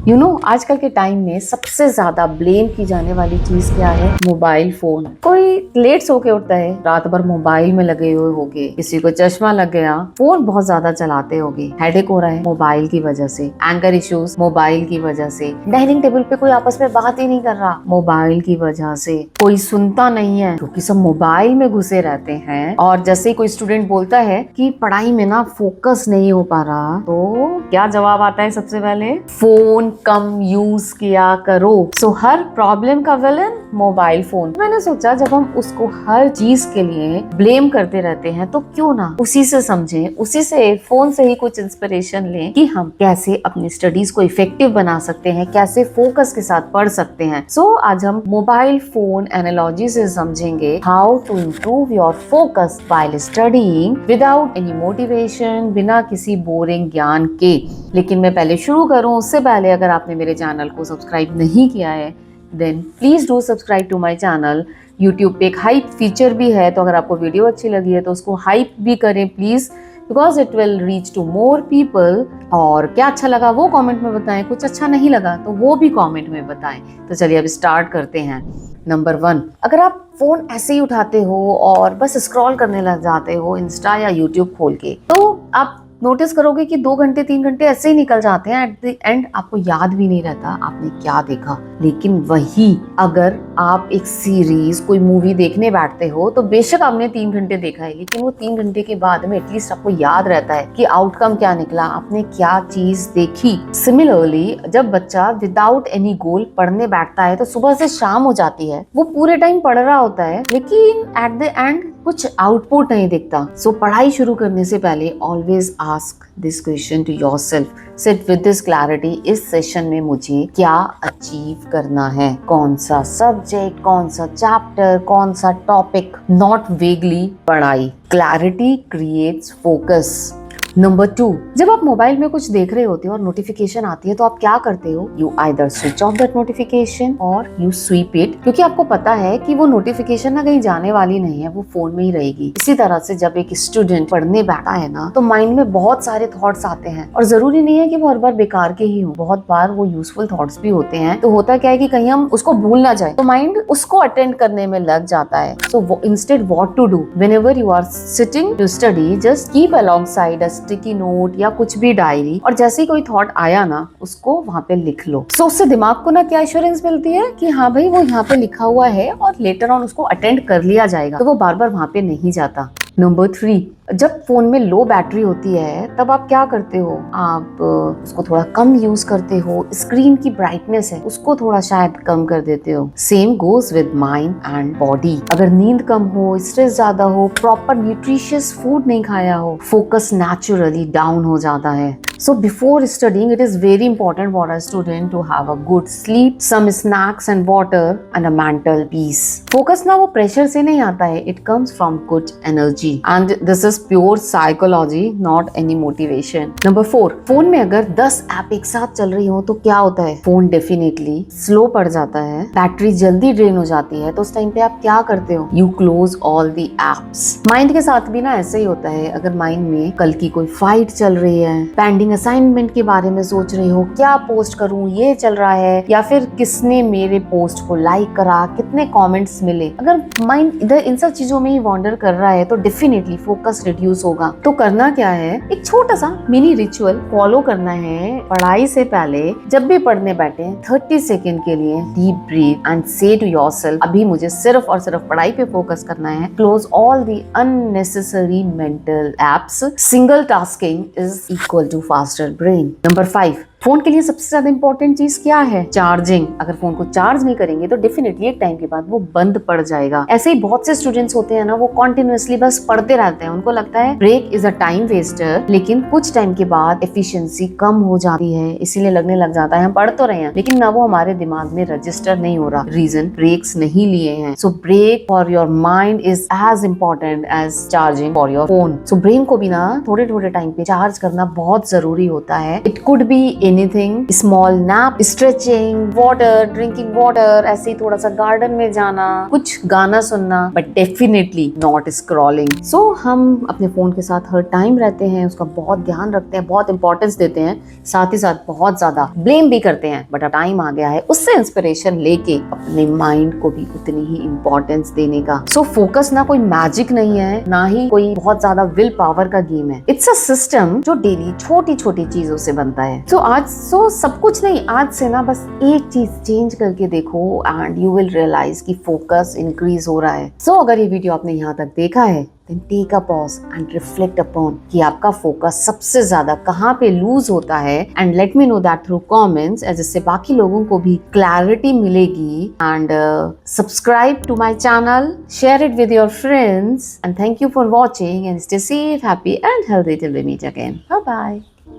आजकल के टाइम में सबसे ज्यादा ब्लेम की जाने वाली चीज क्या है? Mobile phone. कोई लेट सो के उठता है, रात भर मोबाइल में लगे हुए होगे, किसी को चश्मा लग गया, फोन बहुत ज्यादा चलाते होगे, हेडेक हो रहा है मोबाइल की वजह से, एंकर इश्यूज मोबाइल की वजह से, डाइनिंग टेबल पे कोई आपस में बात ही नहीं कर रहा मोबाइल की वजह से, कोई सुनता नहीं है क्योंकि सब मोबाइल में घुसे रहते हैं। और जैसे ही कोई स्टूडेंट बोलता है कि पढ़ाई में ना फोकस नहीं हो पा रहा, तो क्या जवाब आता है? सबसे पहले फोन कम यूज किया करो। हर प्रॉब्लम का विलन मोबाइल फोन। मैंने सोचा जब हम उसको हर चीज के लिए ब्लेम करते रहते हैं तो क्यों ना उसी से समझें, उसी से फोन से ही कुछ इंस्पिरेशन लें कि हम कैसे अपनी स्टडीज को इफेक्टिव बना सकते हैं, कैसे फोकस के साथ पढ़ सकते हैं। आज हम मोबाइल फोन एनालॉजी से समझेंगे how to improve your focus while studying without any motivation, बिना किसी बोरिंग ज्ञान के। लेकिन मैं पहले शुरू करूं उससे पहले अगर आपने मेरे चैनल को सब्सक्राइब नहीं किया है then please do subscribe to my channel. YouTube पे एक हाइप फीचर भी है, तो अगर आपको वीडियो अच्छी लगी है तो उसको हाइप भी करें please, because it will reach to more people. और क्या अच्छा लगा वो कमेंट में बताएं, कुछ अच्छा नहीं लगा तो वो भी कमेंट में बताएं। तो चलिए अब स्टार्ट करते हैं। नंबर 1, अगर आप फोन ऐसे ही उठाते हो और बस स्क्रॉल करने लग जाते हो इंस्टा या यूट्यूब खोल के, तो आप नोटिस करोगे कि 2 घंटे 3 घंटे ऐसे ही निकल जाते हैं। एट द एंड आपको याद भी नहीं रहता आपने क्या देखा। लेकिन वही अगर आप एक सीरीज, कोई मूवी देखने बैठते हो तो बेशक आपने 3 घंटे देखा है, लेकिन वो 3 घंटे के बाद में एटलीस्ट आपको याद रहता है कि आउटकम क्या निकला, आपने क्या चीज देखी। सिमिलरली जब बच्चा विदाउट एनी गोल पढ़ने बैठता है तो सुबह से शाम हो जाती है, वो पूरे टाइम पढ़ रहा होता है लेकिन एट द एंड कुछ आउटपुट नहीं दिखता। पढ़ाई शुरू करने से पहले always ask this question to yourself, sit with this clarity, इस सेशन में मुझे क्या अचीव करना है, कौन सा सब्जेक्ट, कौन सा चैप्टर, कौन सा टॉपिक, नॉट वेगली पढ़ाई। Clarity creates focus. नंबर 2, जब आप मोबाइल में कुछ देख रहे होते हो और नोटिफिकेशन आती है तो आप क्या करते हो? You either switch off that notification और यू स्वीप इट, क्योंकि आपको पता है कि वो नोटिफिकेशन ना कहीं जाने वाली नहीं है, वो फोन में ही रहेगी। इसी तरह से जब एक स्टूडेंट पढ़ने बैठा है ना तो माइंड में बहुत सारे थॉट्स आते हैं, और जरूरी नहीं है कि वो हर बार बेकार के ही हो, बहुत बार वो यूजफुल थॉट्स भी होते हैं। तो होता क्या है कि कहीं हम उसको भूल ना जाए तो माइंड उसको अटेंड करने में लग जाता है। Instead what to do whenever you are sitting to study, just keep alongside sticky note या कुछ भी डायरी, और जैसे ही कोई थॉट आया ना उसको वहां पे लिख लो। उससे दिमाग को ना क्या एश्योरेंस मिलती है कि हाँ भाई वो यहाँ पे लिखा हुआ है और लेटर ऑन उसको अटेंड कर लिया जाएगा, तो वो बार बार वहां पे नहीं जाता। नंबर 3, जब फोन में लो बैटरी होती है तब आप क्या करते हो? आप उसको थोड़ा कम यूज करते हो, स्क्रीन की ब्राइटनेस है उसको थोड़ा शायद कम कर देते हो। Same goes with mind and body. अगर नींद कम हो, स्ट्रेस ज्यादा हो, प्रॉपर न्यूट्रिशियस फूड नहीं खाया हो, फोकस नेचुरली डाउन हो जाता है। So before studying, it is very important for a student to have a good sleep, some snacks and water and a mental peace. Focus ना वो प्रेशर से नहीं आता है, it comes from good energy and this is pure psychology, not any motivation. Number 4, phone में अगर 10 app एक साथ चल रही हो तो क्या होता है? फोन डेफिनेटली स्लो पड़ जाता है, बैटरी जल्दी ड्रेन हो जाती है। तो उस टाइम पे आप क्या करते हो? You close all the apps. Mind के साथ भी ना ऐसे ही होता है। अगर माइंड में कल की कोई फाइट चल रही है, पेंडिंग असाइनमेंट के बारे में सोच रहे हो, क्या पोस्ट करूं ये चल रहा है, या फिर किसने मेरे पोस्ट को लाइक करा, कितने कमेंट्स मिले, अगर माइंड इधर इन सब चीजों में ही वॉन्डर कर रहा है तो डेफिनेटली फोकस रिड्यूस होगा। तो करना क्या है? एक छोटा सा मिनी रिचुअल फॉलो करना है। पढ़ाई से पहले जब भी पढ़ने बैठे 30 सेकेंड के लिए डीप ब्रीथ एंड से टू योरसेल्फ, अभी मुझे सिर्फ और सिर्फ पढ़ाई पे फोकस करना है। Close all the unnecessary mental apps. Single tasking is equal to faster brain. Number 5, phone के लिए सबसे ज्यादा इंपॉर्टेंट चीज क्या है? चार्जिंग। अगर फोन को चार्ज नहीं करेंगे तो डेफिनेटली एक टाइम के बाद वो बंद पड़ जाएगा। ऐसे ही बहुत से स्टूडेंट्स होते हैं ना, वो कॉन्टिन्यूअसली बस पढ़ते रहते हैं, उनको लगता है break is a time waster, लेकिन कुछ टाइम के बाद एफिशिएंसी कम हो जाती है, इसीलिए लगने लग जाता है हम पढ़ तो रहे हैं लेकिन ना वो हमारे दिमाग में रजिस्टर नहीं हो रहा। रीजन ब्रेक्स नहीं लिए हैं। So break for your mind is as important as charging for your phone. So brain को भी ना थोड़े थोड़े टाइम पे चार्ज करना बहुत जरूरी होता है। It could be anything, small nap, stretching, water, drinking water, ऐसे ही थोड़ा सा गार्डन में जाना, कुछ गाना सुनना, बट डेफिनेटली नॉट स्क्रॉलिंग। सो हम अपने फोन के साथ हर टाइम रहते हैं, उसका बहुत ध्यान रखते हैं, बहुत इंपॉर्टेंस देते हैं, साथ ही साथ बहुत ज्यादा ब्लेम भी करते हैं। बट अब टाइम आ गया है उससे इंस्पिरेशन लेके अपने माइंड को भी उतनी ही इंपॉर्टेंस देने का। सो फोकस ना कोई मैजिक नहीं है, ना ही कोई बहुत ज्यादा विल पावर का गेम है। इट्स अ सिस्टम जो डेली छोटी छोटी चीजों से बनता है। सो सब कुछ नहीं, आज से ना बस एक चीज चेंज करके देखो एंड यू विल रियलाइज कि फोकस इंक्रीज हो रहा है। सो अगर ये वीडियो आपने यहाँ तक देखा है, then take a pause and reflect upon कि आपका फोकस सबसे ज्यादा कहाँ पे लूज होता है, and let me know that through comments, जिससे बाकी लोगों को भी क्लैरिटी मिलेगी। and subscribe to my channel, share it with your friends, and thank you for watching and stay safe, happy and healthy till we meet again. Bye bye.